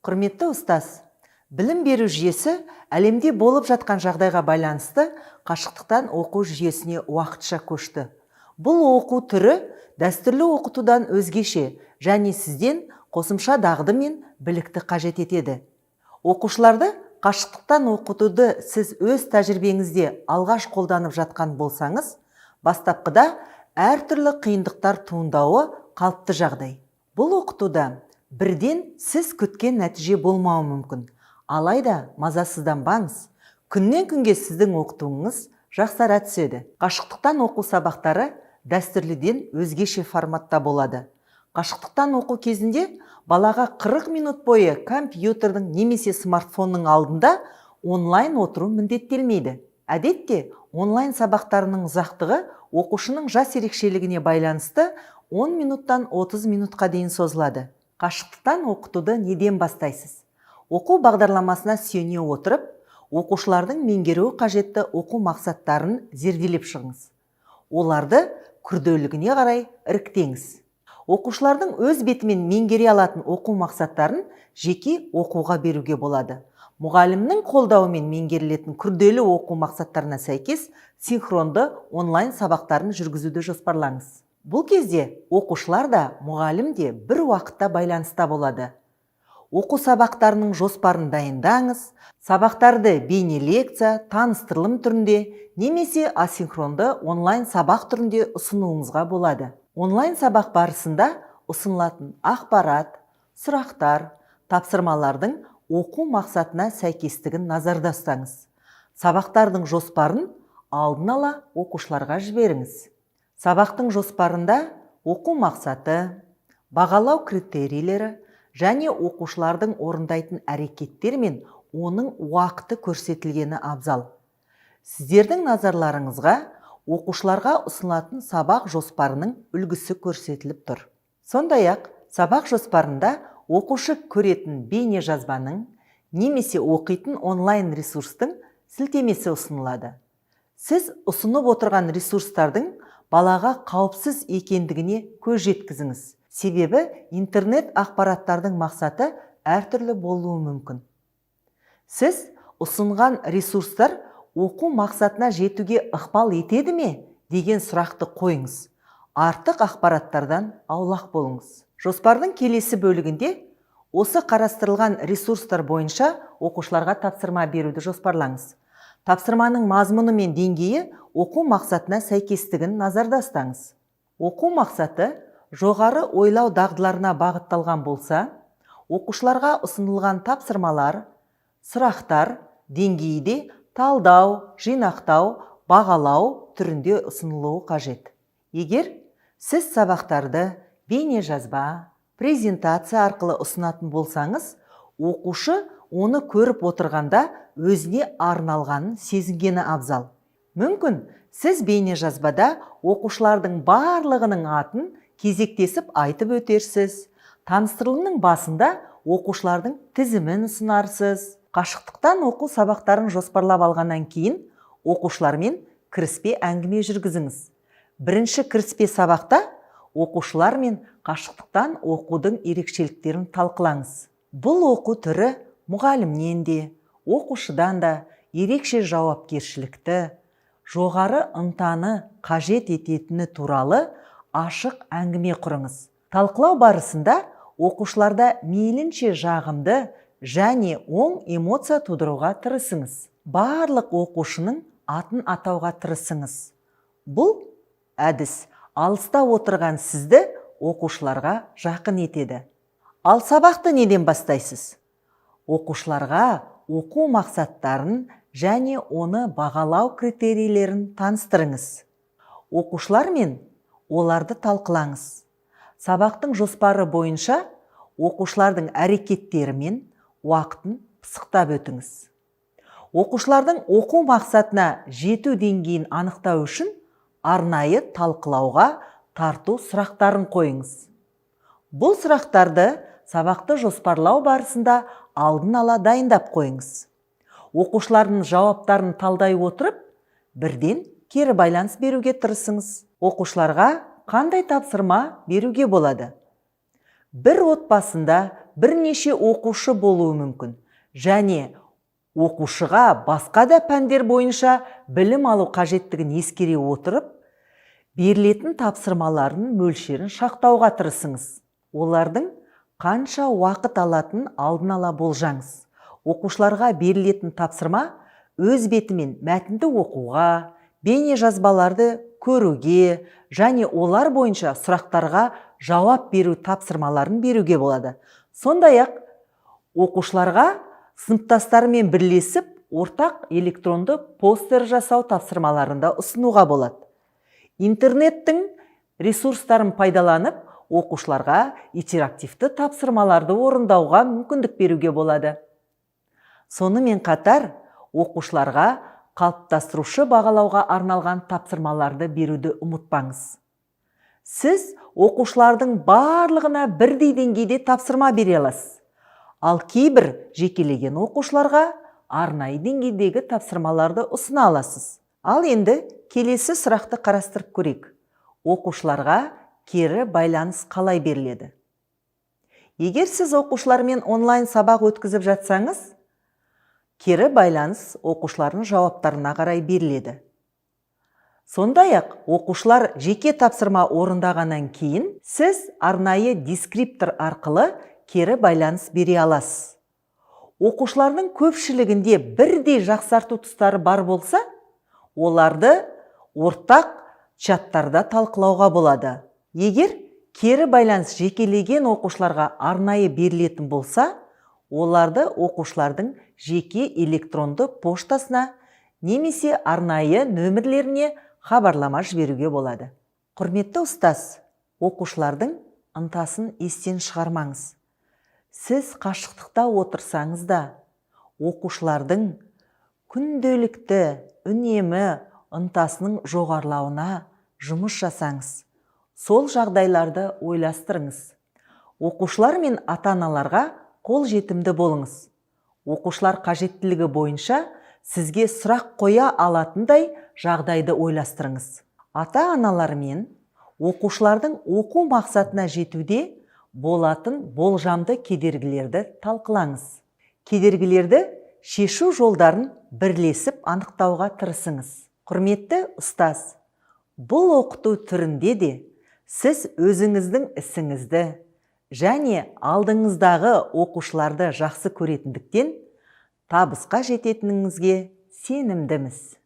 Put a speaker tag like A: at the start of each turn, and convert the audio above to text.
A: Құрметті ұстаз, білім беру жүйесі әлемде болып жатқан жағдайға байланысты қашықтықтан оқу жүйесіне уақытша көшті. Бұл оқу түрі дәстүрлі оқытудан өзгеше және сізден қосымша дағды мен білікті қажет етеді. Оқушыларды қашықтықтан оқытуды сіз өз тәжірибеңізде алғаш қолданып жатқан болсаңыз, бастапқыда әртүрлі қиындықтар туындауы қалыпты жағдай. Бұл оқытуда бірден сіз күткен нәтиже болмауы мүмкін. Алайда мазасызданбаңыз. Күннен күнге сіздің оқытуыңыз жақсара түседі. Қашықтықтан оқу сабақтары дәстүрліден өзгеше форматта болады. Қашықтықтан оқу кезінде балаға 40 минут бойы компьютердің немесе смартфонның алдында онлайн отыру міндеттелмейді. Әдетте онлайн сабақтарының ұзақтығы оқушының жас ерекшелігіне байланысты 10 минуттан 30 минутқа дейін созылады. Қашықтықтан оқытуды неден бастайсыз? Оқу бағдарламасына сүйене отырып, оқушылардың меңгеруі қажетті оқу мақсаттарын зерделеп шығыңыз. Оларды күрделілігіне қарай іріктеңіз. Оқушылардың өз бетімен меңгере алатын оқу мақсаттарын жеке оқуға беруге болады. Мұғалімнің қолдауымен меңгерілетін күрделі оқу мақсаттарына сәйкес синхронды онлайн сабақтарын жүргізуді жоспарлаңыз. Бұл кезде оқушылар да, мұғалім де бір уақытта байланыста болады. Оқу сабақтарының жоспарын дайындаңыз, сабақтарды бейне лекция, таныстырылым түрінде немесе асинхронды онлайн сабақ түрінде ұсынуыңызға болады. Онлайн сабақ барысында ұсынылатын ақпарат, сұрақтар, тапсырмалардың оқу мақсатына сәйкестігін назарда ұстаңыз. Сабақтардың жоспарын алдын ала оқушыларға жіберіңіз. Сабақтың жоспарында оқу мақсаты, бағалау критерийлері және оқушылардың орындайтын әрекеттер мен оның уақыты көрсетілгені абзал. Сіздердің назарларыңызға оқушыларға ұсынылатын сабақ жоспарының үлгісі көрсетіліп тұр. Сондай-ақ, сабақ жоспарында оқушы көретін бейне жазбаның немесе оқитын онлайн ресурстың сілтемесі ұсынылады. Сіз ұсынып отырған ресурстардың балаға қауіпсіз екендігіне көз жеткізіңіз. Себебі интернет ақпараттардың мақсаты әртүрлі болуы мүмкін. Сіз ұсынған ресурстар оқу мақсатына жетуге ықпал етеді ме деген сұрақты қойыңыз. Артық ақпараттардан аулақ болыңыз. Жоспардың келесі бөлігінде осы қарастырылған ресурстар бойынша оқушыларға тапсырма беруді жоспарлаңыз. Тапсырманың мазмұны мен деңгейі оқу мақсатына сәйкестігін назарда ұстаңыз. Оқу мақсаты жоғары ойлау дағдыларына бағытталған болса, оқушыларға ұсынылған тапсырмалар, сұрақтар деңгейде талдау, жинақтау, бағалау түрінде ұсынылуы қажет. Егер сіз сабақтарды бейне жазба, презентация арқылы ұсынатын болсаңыз, оқушы оны көріп отырғанда өзіне арналғанын сезінгені абзал. Мүмкін, сіз бейне жазбада оқушылардың барлығының атын кезектесіп айтып өтерсіз. Таныстырылымның басында оқушылардың тізімін ұсынарсыз. Қашықтықтан оқу сабақтарын жоспарлап алғаннан кейін оқушылармен кіріспе әңгіме жүргізіңіз. Бірінші кіріспе сабақта оқушылармен қашықтықтан оқудың ерекшеліктерін талқылаңыз. Бұл оқу түрі мұғалімнен де, оқушыдан да ерекше жауапкершілікті, жоғары ынтаны қажет ететіні туралы ашық әңгіме құрыңыз. Талқылау барысында оқушыларда мейлінше жағымды және оң эмоция тудыруға тырысыңыз. Барлық оқушының атын атауға тырысыңыз. Бұл әдіс алыста отырған сізді оқушыларға жақын етеді. Ал сабақты неден бастайсыз? Оқушыларға оқу мақсаттарын және оны бағалау критерийлерін таныстырыңыз. Оқушылармен оларды талқылаңыз. Сабақтың жоспары бойынша оқушылардың әрекеттері мен уақытын пысықтап өтіңіз. Оқушылардың оқу мақсатына жету деңгейін анықтау үшін арнайы талқылауға тарту сұрақтарын қойыңыз. Бұл сұрақтарды сабақты жоспарлау барысында алдын ала дайындап қойыңыз. Оқушылардың жауаптарын талдай отырып, бірден кері байланыс беруге тырысыңыз. Оқушыларға қандай тапсырма беруге болады? Бір отбасында бірнеше оқушы болуы мүмкін, және оқушыға басқа да пәндер бойынша білім алу қажеттігін ескере отырып, берілетін тапсырмалардың мөлшерін шақтауға тырысыңыз. Олардың қанша уақыт алатынын алдын ала болжаңыз. Оқушыларға берілетін тапсырма өз бетімен мәтінді оқуға, бейне жазбаларды көруге және олар бойынша сұрақтарға жауап беру тапсырмаларын беруге болады. Сондай-ақ оқушыларға сыныптастарымен бірлесіп ортақ электронды постер жасау тапсырмаларында ұсынуға болады. Интернеттің ресурстарын пайдаланып, оқушыларға интерактивті тапсырмаларды орындауға мүмкіндік беруге болады. Сонымен қатар, оқушыларға қалыптастырушы бағалауға арналған тапсырмаларды беруді ұмытпаңыз. Сіз оқушылардың барлығына бірдей деңгейде тапсырма бере аласыз. Ал кейбір жекелеген оқушыларға арнайы деңгейдегі тапсырмаларды ұсына аласыз. Ал енді келесі сұрақты қарастырып көрейік. Оқушыларға кері байланыс қалай беріледі? Егер сіз оқушылармен онлайн сабақ өткізіп жатсаңыз, кері байланыс оқушылардың жауаптарына қарай беріледі. Сондай-ақ, оқушылар жеке тапсырма орындағаннан кейін, сіз арнайы дескриптор арқылы кері байланыс бере аласыз. Оқушылардың көпшілігінде бірдей жақсарту тұстары бар болса, оларды ортақ чаттарда талқылауға болады. Егер кері байланыс жекелеген оқушыларға арнайы берілетін болса, оларды оқушылардың жеке электронды поштасына немесе арнайы нөмірлеріне хабарлама жіберуге болады. Құрметті ұстаз, оқушылардың ынтасын естен шығармаңыз. Сіз қашықтықта отырсаңыз да, оқушылардың күнделікті үнемі ынтасының жоғарылауына жұмыс жасаңыз. Сол жағдайларды ойластырыңыз. Оқушылар мен ата-аналарға қол жетімді болыңыз. Оқушылар қажеттілігі бойынша сізге сұрақ қоя алатындай жағдайды ойластырыңыз. Ата-аналар мен оқушылардың оқу мақсатына жетуде болатын болжамды кедергілерді талқылаңыз. Кедергілерді шешу жолдарын бірлесіп анықтауға тырысыңыз. Құрметті ұстаз, бұл оқыту түрінде де сіз өзіңіздің ісіңізді және алдыңыздағы оқушыларды жақсы көретіндіктен табысқа жететініңізге сенімдіміз.